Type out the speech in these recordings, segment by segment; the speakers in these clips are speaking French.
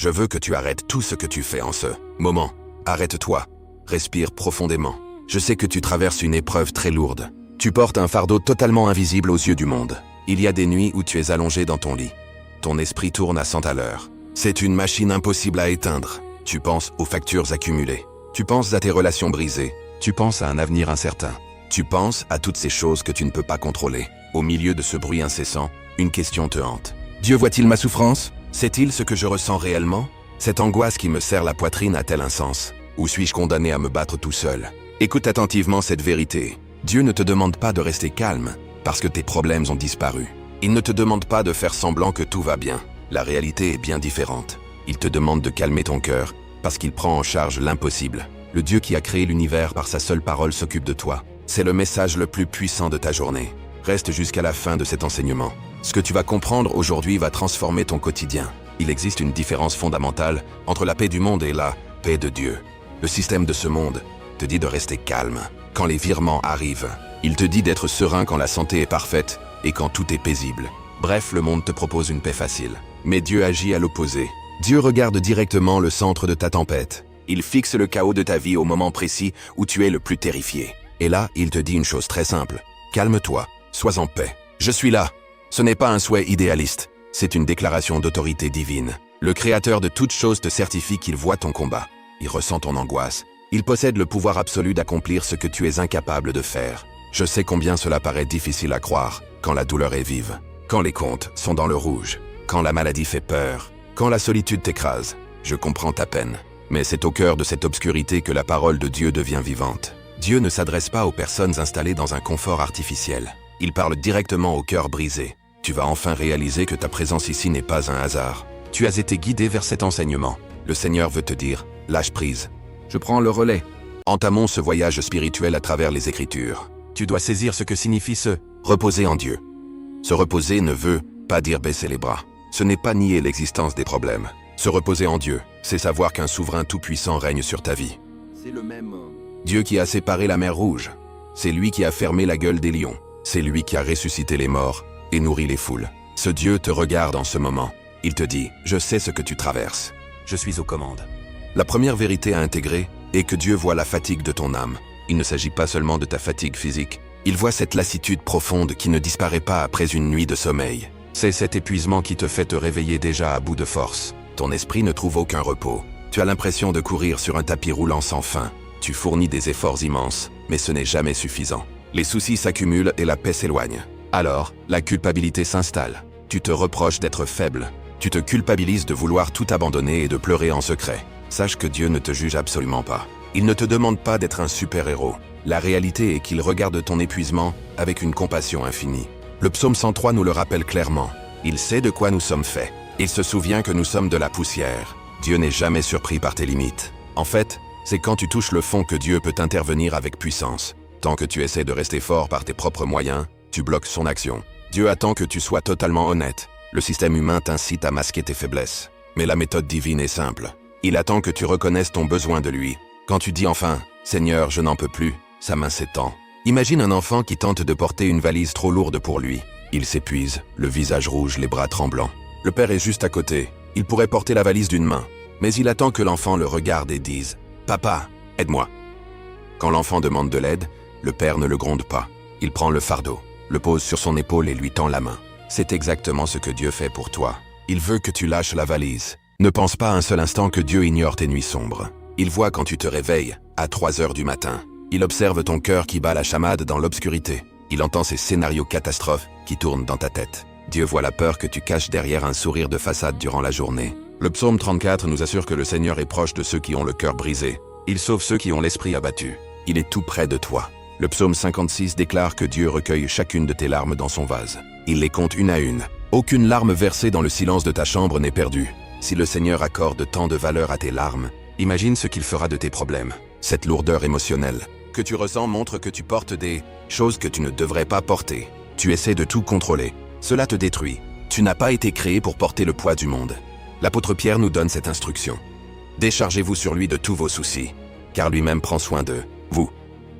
Je veux que tu arrêtes tout ce que tu fais en ce moment. Arrête-toi. Respire profondément. Je sais que tu traverses une épreuve très lourde. Tu portes un fardeau totalement invisible aux yeux du monde. Il y a des nuits où tu es allongé dans ton lit. Ton esprit tourne à 100 à l'heure. C'est une machine impossible à éteindre. Tu penses aux factures accumulées. Tu penses à tes relations brisées. Tu penses à un avenir incertain. Tu penses à toutes ces choses que tu ne peux pas contrôler. Au milieu de ce bruit incessant, une question te hante. Dieu voit-il ma souffrance? Sait-il ce que je ressens réellement? Cette angoisse qui me serre la poitrine a-t-elle un sens? Ou suis-je condamné à me battre tout seul? Écoute attentivement cette vérité. Dieu ne te demande pas de rester calme, parce que tes problèmes ont disparu. Il ne te demande pas de faire semblant que tout va bien. La réalité est bien différente. Il te demande de calmer ton cœur, parce qu'il prend en charge l'impossible. Le Dieu qui a créé l'univers par sa seule parole s'occupe de toi. C'est le message le plus puissant de ta journée. Reste jusqu'à la fin de cet enseignement. Ce que tu vas comprendre aujourd'hui va transformer ton quotidien. Il existe une différence fondamentale entre la paix du monde et la paix de Dieu. Le système de ce monde te dit de rester calme quand les virements arrivent. Il te dit d'être serein quand la santé est parfaite et quand tout est paisible. Bref, le monde te propose une paix facile. Mais Dieu agit à l'opposé. Dieu regarde directement le centre de ta tempête. Il fixe le chaos de ta vie au moment précis où tu es le plus terrifié. Et là, il te dit une chose très simple. Calme-toi, sois en paix. Je suis là. Ce n'est pas un souhait idéaliste. C'est une déclaration d'autorité divine. Le Créateur de toutes choses te certifie qu'il voit ton combat. Il ressent ton angoisse. Il possède le pouvoir absolu d'accomplir ce que tu es incapable de faire. Je sais combien cela paraît difficile à croire quand la douleur est vive, quand les comptes sont dans le rouge, quand la maladie fait peur, quand la solitude t'écrase. Je comprends ta peine. Mais c'est au cœur de cette obscurité que la parole de Dieu devient vivante. Dieu ne s'adresse pas aux personnes installées dans un confort artificiel. Il parle directement au cœur brisé. Tu vas enfin réaliser que ta présence ici n'est pas un hasard. Tu as été guidé vers cet enseignement. Le Seigneur veut te dire, lâche prise. Je prends le relais. Entamons ce voyage spirituel à travers les Écritures. Tu dois saisir ce que signifie se reposer en Dieu. Se reposer ne veut pas dire baisser les bras. Ce n'est pas nier l'existence des problèmes. Se reposer en Dieu, c'est savoir qu'un souverain tout-puissant règne sur ta vie. C'est le même Dieu qui a séparé la mer Rouge. C'est lui qui a fermé la gueule des lions. C'est lui qui a ressuscité les morts et nourri les foules. Ce Dieu te regarde en ce moment. Il te dit, je sais ce que tu traverses. Je suis aux commandes. La première vérité à intégrer est que Dieu voit la fatigue de ton âme. Il ne s'agit pas seulement de ta fatigue physique. Il voit cette lassitude profonde qui ne disparaît pas après une nuit de sommeil. C'est cet épuisement qui te fait te réveiller déjà à bout de force. Ton esprit ne trouve aucun repos. Tu as l'impression de courir sur un tapis roulant sans fin. Tu fournis des efforts immenses, mais ce n'est jamais suffisant. Les soucis s'accumulent et la paix s'éloigne. Alors, la culpabilité s'installe. Tu te reproches d'être faible. Tu te culpabilises de vouloir tout abandonner et de pleurer en secret. Sache que Dieu ne te juge absolument pas. Il ne te demande pas d'être un super-héros. La réalité est qu'il regarde ton épuisement avec une compassion infinie. Le psaume 103 nous le rappelle clairement. Il sait de quoi nous sommes faits. Il se souvient que nous sommes de la poussière. Dieu n'est jamais surpris par tes limites. En fait, c'est quand tu touches le fond que Dieu peut intervenir avec puissance. Tant que tu essaies de rester fort par tes propres moyens, tu bloques son action. Dieu attend que tu sois totalement honnête. Le système humain t'incite à masquer tes faiblesses. Mais la méthode divine est simple. Il attend que tu reconnaisses ton besoin de lui. Quand tu dis enfin « Seigneur, je n'en peux plus », sa main s'étend. Imagine un enfant qui tente de porter une valise trop lourde pour lui. Il s'épuise, le visage rouge, les bras tremblants. Le père est juste à côté. Il pourrait porter la valise d'une main. Mais il attend que l'enfant le regarde et dise « Papa, aide-moi ». Quand l'enfant demande de l'aide, le père ne le gronde pas. Il prend le fardeau, le pose sur son épaule et lui tend la main. C'est exactement ce que Dieu fait pour toi. Il veut que tu lâches la valise. Ne pense pas un seul instant que Dieu ignore tes nuits sombres. Il voit quand tu te réveilles, à 3 heures du matin. Il observe ton cœur qui bat la chamade dans l'obscurité. Il entend ces scénarios catastrophes qui tournent dans ta tête. Dieu voit la peur que tu caches derrière un sourire de façade durant la journée. Le psaume 34 nous assure que le Seigneur est proche de ceux qui ont le cœur brisé. Il sauve ceux qui ont l'esprit abattu. Il est tout près de toi. Le psaume 56 déclare que Dieu recueille chacune de tes larmes dans son vase. Il les compte une à une. Aucune larme versée dans le silence de ta chambre n'est perdue. Si le Seigneur accorde tant de valeur à tes larmes, imagine ce qu'il fera de tes problèmes. Cette lourdeur émotionnelle que tu ressens montre que tu portes des choses que tu ne devrais pas porter. Tu essaies de tout contrôler. Cela te détruit. Tu n'as pas été créé pour porter le poids du monde. L'apôtre Pierre nous donne cette instruction. Déchargez-vous sur lui de tous vos soucis, car lui-même prend soin de vous.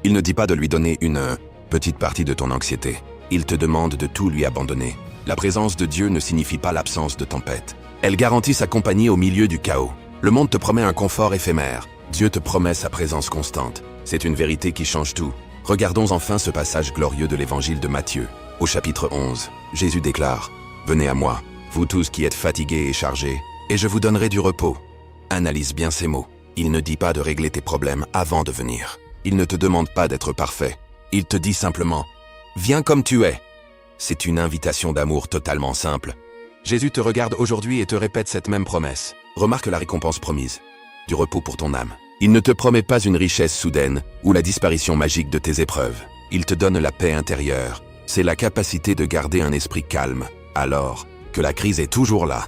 Il ne dit pas de lui donner une petite partie de ton anxiété. Il te demande de tout lui abandonner. La présence de Dieu ne signifie pas l'absence de tempête. Elle garantit sa compagnie au milieu du chaos. Le monde te promet un confort éphémère. Dieu te promet sa présence constante. C'est une vérité qui change tout. Regardons enfin ce passage glorieux de l'évangile de Matthieu. Au chapitre 11, Jésus déclare « Venez à moi, vous tous qui êtes fatigués et chargés, et je vous donnerai du repos. » Analyse bien ces mots. Il ne dit pas de régler tes problèmes avant de venir. Il ne te demande pas d'être parfait. Il te dit simplement « Viens comme tu es ». C'est une invitation d'amour totalement simple. Jésus te regarde aujourd'hui et te répète cette même promesse. Remarque la récompense promise. Du repos pour ton âme. Il ne te promet pas une richesse soudaine ou la disparition magique de tes épreuves. Il te donne la paix intérieure. C'est la capacité de garder un esprit calme, alors que la crise est toujours là.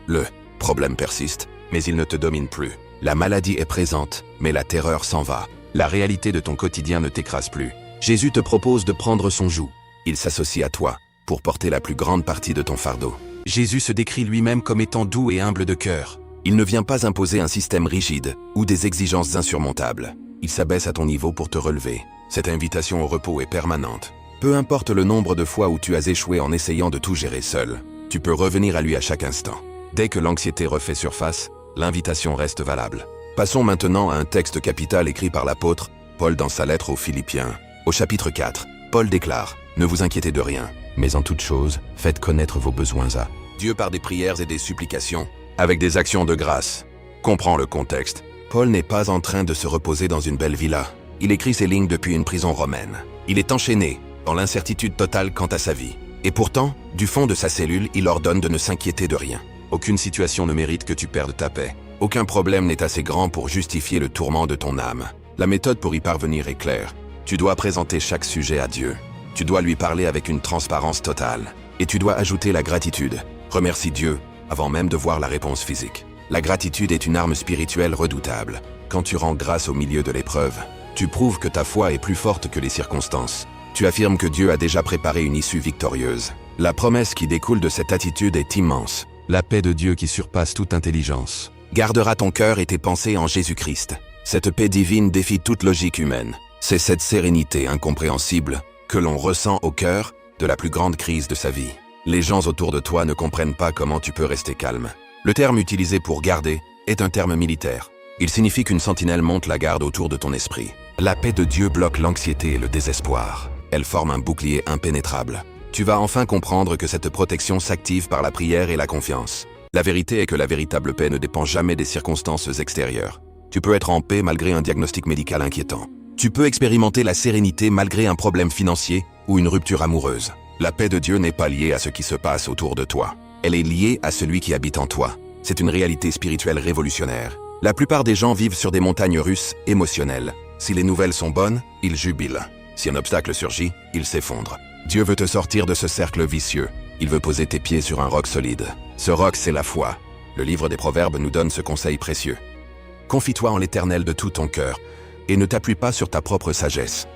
Le problème persiste, mais il ne te domine plus. La maladie est présente, mais la terreur s'en va. La réalité de ton quotidien ne t'écrase plus. Jésus te propose de prendre son joug. Il s'associe à toi pour porter la plus grande partie de ton fardeau. Jésus se décrit lui-même comme étant doux et humble de cœur. Il ne vient pas imposer un système rigide ou des exigences insurmontables. Il s'abaisse à ton niveau pour te relever. Cette invitation au repos est permanente. Peu importe le nombre de fois où tu as échoué en essayant de tout gérer seul, tu peux revenir à lui à chaque instant. Dès que l'anxiété refait surface, l'invitation reste valable. Passons maintenant à un texte capital écrit par l'apôtre Paul dans sa lettre aux Philippiens. Au chapitre 4, Paul déclare « Ne vous inquiétez de rien, mais en toute chose, faites connaître vos besoins à Dieu par des prières et des supplications, avec des actions de grâce. » Comprends le contexte. Paul n'est pas en train de se reposer dans une belle villa. Il écrit ces lignes depuis une prison romaine. Il est enchaîné, dans l'incertitude totale quant à sa vie. Et pourtant, du fond de sa cellule, il ordonne de ne s'inquiéter de rien. Aucune situation ne mérite que tu perdes ta paix. Aucun problème n'est assez grand pour justifier le tourment de ton âme. La méthode pour y parvenir est claire. Tu dois présenter chaque sujet à Dieu. Tu dois lui parler avec une transparence totale. Et tu dois ajouter la gratitude. Remercie Dieu, avant même de voir la réponse physique. La gratitude est une arme spirituelle redoutable. Quand tu rends grâce au milieu de l'épreuve, tu prouves que ta foi est plus forte que les circonstances. Tu affirmes que Dieu a déjà préparé une issue victorieuse. La promesse qui découle de cette attitude est immense. La paix de Dieu qui surpasse toute intelligence gardera ton cœur et tes pensées en Jésus-Christ. Cette paix divine défie toute logique humaine. C'est cette sérénité incompréhensible que l'on ressent au cœur de la plus grande crise de sa vie. Les gens autour de toi ne comprennent pas comment tu peux rester calme. Le terme utilisé pour garder est un terme militaire. Il signifie qu'une sentinelle monte la garde autour de ton esprit. La paix de Dieu bloque l'anxiété et le désespoir. Elle forme un bouclier impénétrable. Tu vas enfin comprendre que cette protection s'active par la prière et la confiance. La vérité est que la véritable paix ne dépend jamais des circonstances extérieures. Tu peux être en paix malgré un diagnostic médical inquiétant. Tu peux expérimenter la sérénité malgré un problème financier ou une rupture amoureuse. La paix de Dieu n'est pas liée à ce qui se passe autour de toi. Elle est liée à celui qui habite en toi. C'est une réalité spirituelle révolutionnaire. La plupart des gens vivent sur des montagnes russes émotionnelles. Si les nouvelles sont bonnes, ils jubilent. Si un obstacle surgit, ils s'effondrent. Dieu veut te sortir de ce cercle vicieux. Il veut poser tes pieds sur un roc solide. Ce roc, c'est la foi. Le livre des Proverbes nous donne ce conseil précieux. Confie-toi en l'Éternel de tout ton cœur et ne t'appuie pas sur ta propre sagesse.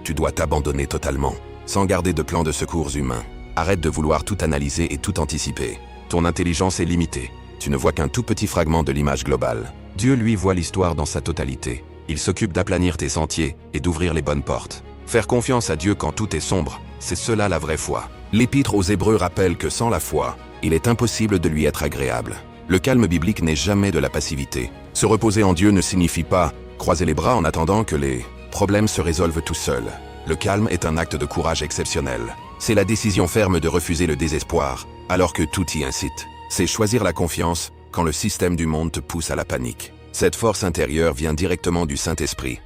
Tu dois t'abandonner totalement, sans garder de plan de secours humain. Arrête de vouloir tout analyser et tout anticiper. Ton intelligence est limitée. Tu ne vois qu'un tout petit fragment de l'image globale. Dieu, lui, voit l'histoire dans sa totalité. Il s'occupe d'aplanir tes sentiers et d'ouvrir les bonnes portes. Faire confiance à Dieu quand tout est sombre, c'est cela la vraie foi. L'Épître aux Hébreux rappelle que sans la foi, il est impossible de lui être agréable. Le calme biblique n'est jamais de la passivité. Se reposer en Dieu ne signifie pas croiser les bras en attendant que les problèmes se résolvent tout seuls. Le calme est un acte de courage exceptionnel. C'est la décision ferme de refuser le désespoir, alors que tout y incite. C'est choisir la confiance quand le système du monde te pousse à la panique. Cette force intérieure vient directement du Saint-Esprit.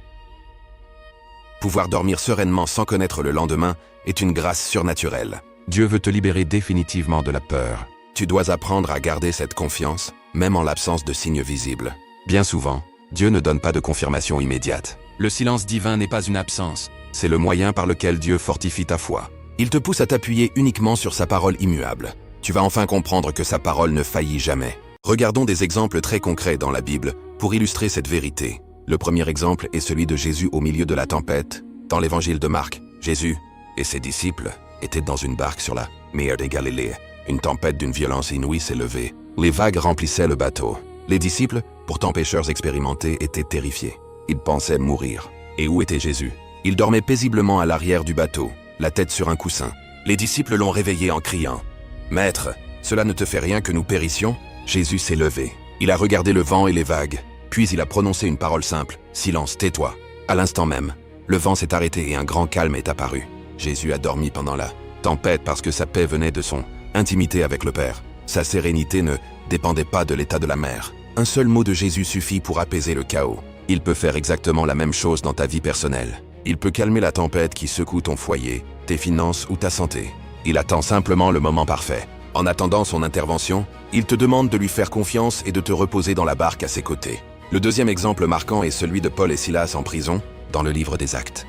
Pouvoir dormir sereinement sans connaître le lendemain est une grâce surnaturelle. Dieu veut te libérer définitivement de la peur. Tu dois apprendre à garder cette confiance, même en l'absence de signes visibles. Bien souvent, Dieu ne donne pas de confirmation immédiate. Le silence divin n'est pas une absence, c'est le moyen par lequel Dieu fortifie ta foi. Il te pousse à t'appuyer uniquement sur sa parole immuable. Tu vas enfin comprendre que sa parole ne faillit jamais. Regardons des exemples très concrets dans la Bible pour illustrer cette vérité. Le premier exemple est celui de Jésus au milieu de la tempête. Dans l'évangile de Marc, Jésus et ses disciples étaient dans une barque sur la mer de Galilée. Une tempête d'une violence inouïe s'est levée. Les vagues remplissaient le bateau. Les disciples, pourtant pêcheurs expérimentés, étaient terrifiés. Ils pensaient mourir. Et où était Jésus? Il dormait paisiblement à l'arrière du bateau, la tête sur un coussin. Les disciples l'ont réveillé en criant « Maître, Cela ne te fait rien que nous périssions ?» Jésus s'est levé. Il a regardé le vent et les vagues. Puis il a prononcé une parole simple. « Silence, tais-toi !» À l'instant même, le vent s'est arrêté et un grand calme est apparu. Jésus a dormi pendant la tempête parce que sa paix venait de son intimité avec le Père. Sa sérénité ne dépendait pas de l'état de la mer. Un seul mot de Jésus suffit pour apaiser le chaos. Il peut faire exactement la même chose dans ta vie personnelle. Il peut calmer la tempête qui secoue ton foyer, tes finances ou ta santé. Il attend simplement le moment parfait. En attendant son intervention, il te demande de lui faire confiance et de te reposer dans la barque à ses côtés. Le deuxième exemple marquant est celui de Paul et Silas en prison, dans le livre des Actes.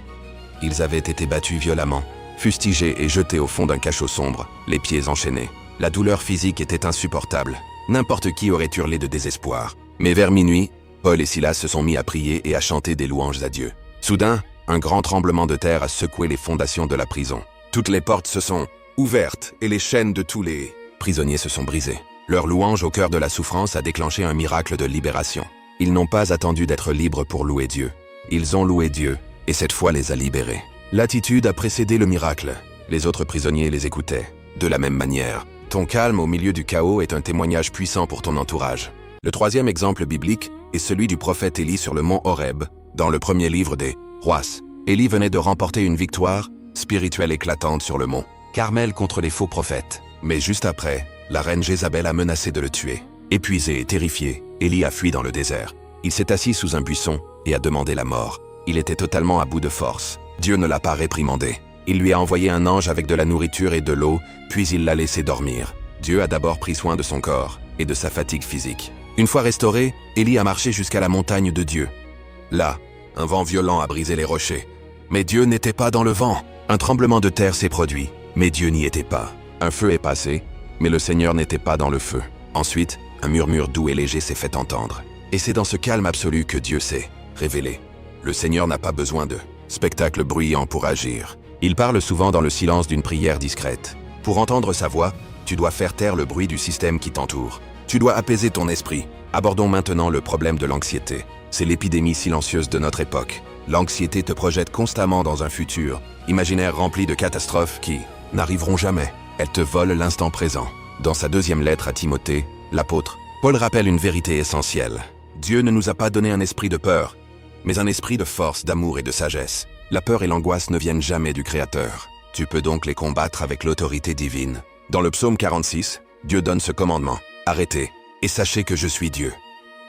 Ils avaient été battus violemment, fustigés et jetés au fond d'un cachot sombre, les pieds enchaînés. La douleur physique était insupportable. N'importe qui aurait hurlé de désespoir. Mais vers minuit, Paul et Silas se sont mis à prier et à chanter des louanges à Dieu. Soudain, un grand tremblement de terre a secoué les fondations de la prison. Toutes les portes se sont ouvertes et les chaînes de tous les prisonniers se sont brisées. Leur louange au cœur de la souffrance a déclenché un miracle de libération. Ils n'ont pas attendu d'être libres pour louer Dieu. Ils ont loué Dieu et cette foi les a libérés. L'attitude a précédé le miracle. Les autres prisonniers les écoutaient. De la même manière, ton calme au milieu du chaos est un témoignage puissant pour ton entourage. Le troisième exemple biblique est celui du prophète Élie sur le mont Horeb, dans le premier livre des Rois. Élie venait de remporter une victoire spirituelle éclatante sur le mont Carmel contre les faux prophètes. Mais juste après, la reine Jézabel a menacé de le tuer. Épuisé et terrifié, Élie a fui dans le désert. Il s'est assis sous un buisson et a demandé la mort. Il était totalement à bout de force. Dieu ne l'a pas réprimandé. Il lui a envoyé un ange avec de la nourriture et de l'eau, puis il l'a laissé dormir. Dieu a d'abord pris soin de son corps et de sa fatigue physique. Une fois restauré, Élie a marché jusqu'à la montagne de Dieu. Là, un vent violent a brisé les rochers. Mais Dieu n'était pas dans le vent. Un tremblement de terre s'est produit, mais Dieu n'y était pas. Un feu est passé, mais le Seigneur n'était pas dans le feu. Ensuite, un murmure doux et léger s'est fait entendre. Et c'est dans ce calme absolu que Dieu s'est révélé. Le Seigneur n'a pas besoin de spectacle bruyant pour agir. Il parle souvent dans le silence d'une prière discrète. Pour entendre sa voix, tu dois faire taire le bruit du système qui t'entoure. Tu dois apaiser ton esprit. Abordons maintenant le problème de l'anxiété. C'est l'épidémie silencieuse de notre époque. L'anxiété te projette constamment dans un futur imaginaire rempli de catastrophes qui n'arriveront jamais. Elle te vole l'instant présent. Dans sa deuxième lettre à Timothée, l'apôtre Paul rappelle une vérité essentielle. Dieu ne nous a pas donné un esprit de peur, mais un esprit de force, d'amour et de sagesse. La peur et l'angoisse ne viennent jamais du Créateur. Tu peux donc les combattre avec l'autorité divine. Dans le psaume 46, Dieu donne ce commandement. Arrêtez et sachez que je suis Dieu.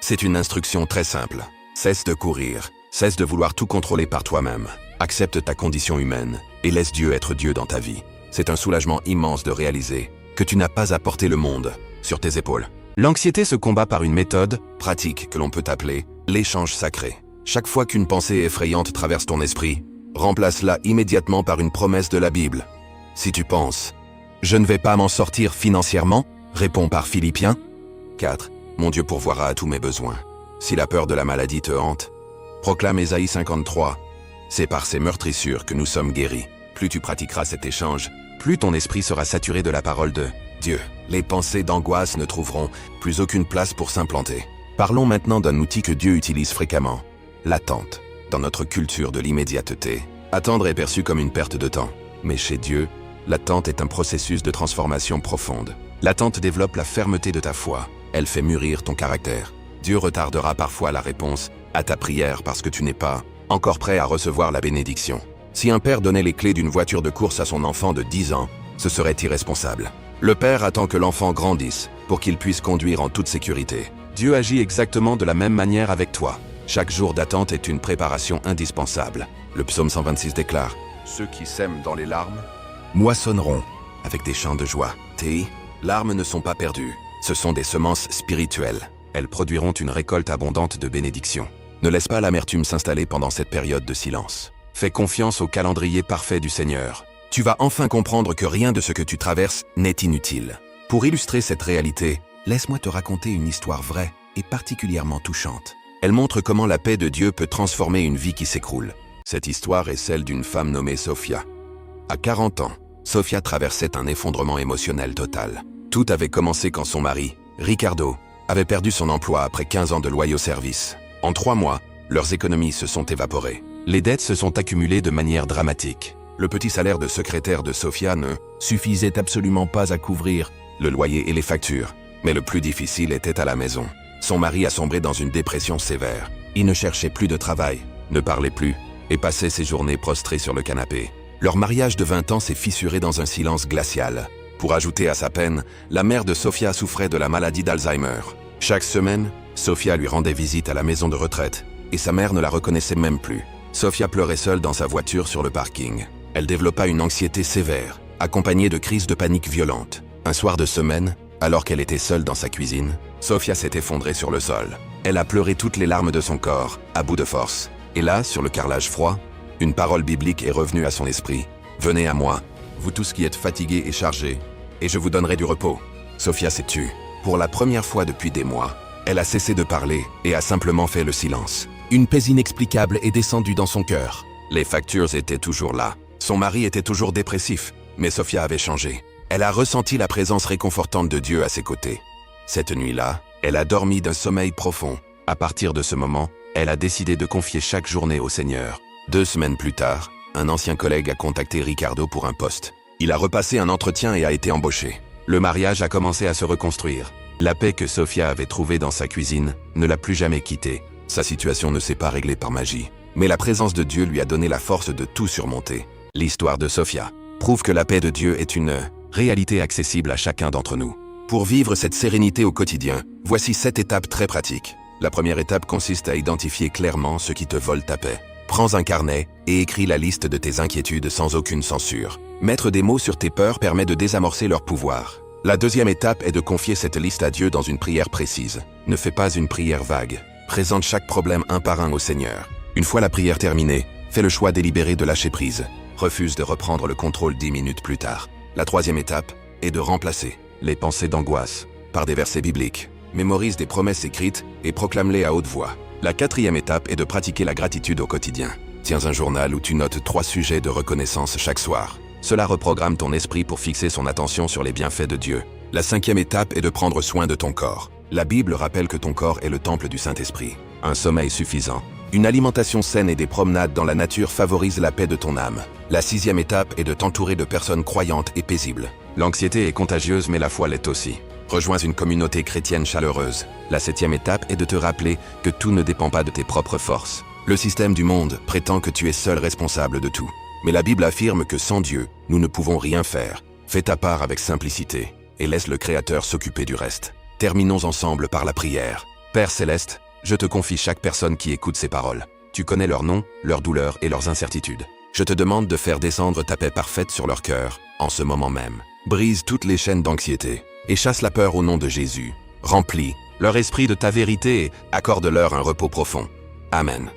C'est une instruction très simple. Cesse de courir, cesse de vouloir tout contrôler par toi-même. Accepte ta condition humaine et laisse Dieu être Dieu dans ta vie. C'est un soulagement immense de réaliser que tu n'as pas à porter le monde sur tes épaules. L'anxiété se combat par une méthode pratique que l'on peut appeler l'échange sacré. Chaque fois qu'une pensée effrayante traverse ton esprit, remplace-la immédiatement par une promesse de la Bible. Si tu penses « Je ne vais pas m'en sortir financièrement », réponds par Philippiens 4. Mon Dieu pourvoira à tous mes besoins. Si la peur de la maladie te hante, proclame Ésaïe 53. C'est par ces meurtrissures que nous sommes guéris. Plus tu pratiqueras cet échange, plus ton esprit sera saturé de la parole de Dieu. Les pensées d'angoisse ne trouveront plus aucune place pour s'implanter. Parlons maintenant d'un outil que Dieu utilise fréquemment, l'attente. Dans notre culture de l'immédiateté, attendre est perçu comme une perte de temps. Mais chez Dieu, l'attente est un processus de transformation profonde. L'attente développe la fermeté de ta foi. Elle fait mûrir ton caractère. Dieu retardera parfois la réponse à ta prière parce que tu n'es pas encore prêt à recevoir la bénédiction. Si un père donnait les clés d'une voiture de course à son enfant de 10 ans, ce serait irresponsable. Le père attend que l'enfant grandisse pour qu'il puisse conduire en toute sécurité. Dieu agit exactement de la même manière avec toi. Chaque jour d'attente est une préparation indispensable. Le psaume 126 déclare « Ceux qui sèment dans les larmes moissonneront avec des chants de joie. » Tes larmes ne sont pas perdues. Ce sont des semences spirituelles. Elles produiront une récolte abondante de bénédictions. Ne laisse pas l'amertume s'installer pendant cette période de silence. Fais confiance au calendrier parfait du Seigneur. Tu vas enfin comprendre que rien de ce que tu traverses n'est inutile. Pour illustrer cette réalité, laisse-moi te raconter une histoire vraie et particulièrement touchante. Elle montre comment la paix de Dieu peut transformer une vie qui s'écroule. Cette histoire est celle d'une femme nommée Sophia. À 40 ans, Sophia traversait un effondrement émotionnel total. Tout avait commencé quand son mari, Ricardo, avait perdu son emploi après 15 ans de loyaux services. En 3 mois, leurs économies se sont évaporées. Les dettes se sont accumulées de manière dramatique. Le petit salaire de secrétaire de Sophia ne suffisait absolument pas à couvrir le loyer et les factures. Mais le plus difficile était à la maison. Son mari a sombré dans une dépression sévère. Il ne cherchait plus de travail, ne parlait plus, et passait ses journées prostré sur le canapé. Leur mariage de 20 ans s'est fissuré dans un silence glacial. Pour ajouter à sa peine, la mère de Sofia souffrait de la maladie d'Alzheimer. Chaque semaine, Sofia lui rendait visite à la maison de retraite, et sa mère ne la reconnaissait même plus. Sofia pleurait seule dans sa voiture sur le parking. Elle développa une anxiété sévère, accompagnée de crises de panique violentes. Un soir de semaine, alors qu'elle était seule dans sa cuisine, Sofia s'est effondrée sur le sol. Elle a pleuré toutes les larmes de son corps, à bout de force. Et là, sur le carrelage froid, une parole biblique est revenue à son esprit. « Venez à moi, vous tous qui êtes fatigués et chargés, et je vous donnerai du repos. » Sofia s'est tue. Pour la première fois depuis des mois, elle a cessé de parler et a simplement fait le silence. Une paix inexplicable est descendue dans son cœur. Les factures étaient toujours là. Son mari était toujours dépressif, mais Sofia avait changé. Elle a ressenti la présence réconfortante de Dieu à ses côtés. Cette nuit-là, elle a dormi d'un sommeil profond. À partir de ce moment, elle a décidé de confier chaque journée au Seigneur. 2 semaines plus tard, un ancien collègue a contacté Ricardo pour un poste. Il a repassé un entretien et a été embauché. Le mariage a commencé à se reconstruire. La paix que Sofia avait trouvée dans sa cuisine ne l'a plus jamais quittée. Sa situation ne s'est pas réglée par magie, mais la présence de Dieu lui a donné la force de tout surmonter. L'histoire de Sofia prouve que la paix de Dieu est une réalité accessible à chacun d'entre nous. Pour vivre cette sérénité au quotidien, voici 7 étapes très pratiques. La première étape consiste à identifier clairement ce qui te vole ta paix. Prends un carnet et écris la liste de tes inquiétudes sans aucune censure. Mettre des mots sur tes peurs permet de désamorcer leur pouvoir. La deuxième étape est de confier cette liste à Dieu dans une prière précise. Ne fais pas une prière vague. Présente chaque problème un par un au Seigneur. Une fois la prière terminée, fais le choix délibéré de lâcher prise. Refuse de reprendre le contrôle 10 minutes plus tard. La troisième étape est de remplacer les pensées d'angoisse par des versets bibliques. Mémorise des promesses écrites et proclame-les à haute voix. La quatrième étape est de pratiquer la gratitude au quotidien. Tiens un journal où tu notes 3 sujets de reconnaissance chaque soir. Cela reprogramme ton esprit pour fixer son attention sur les bienfaits de Dieu. La cinquième étape est de prendre soin de ton corps. La Bible rappelle que ton corps est le temple du Saint-Esprit. Un sommeil suffisant, une alimentation saine et des promenades dans la nature favorisent la paix de ton âme. La sixième étape est de t'entourer de personnes croyantes et paisibles. L'anxiété est contagieuse mais la foi l'est aussi. Rejoins une communauté chrétienne chaleureuse. La septième étape est de te rappeler que tout ne dépend pas de tes propres forces. Le système du monde prétend que tu es seul responsable de tout. Mais la Bible affirme que sans Dieu, nous ne pouvons rien faire. Fais ta part avec simplicité et laisse le Créateur s'occuper du reste. Terminons ensemble par la prière. Père Céleste, je te confie chaque personne qui écoute ces paroles. Tu connais leurs noms, leurs douleurs et leurs incertitudes. Je te demande de faire descendre ta paix parfaite sur leur cœur, en ce moment même. Brise toutes les chaînes d'anxiété et chasse la peur au nom de Jésus. Remplis leur esprit de ta vérité et accorde-leur un repos profond. Amen.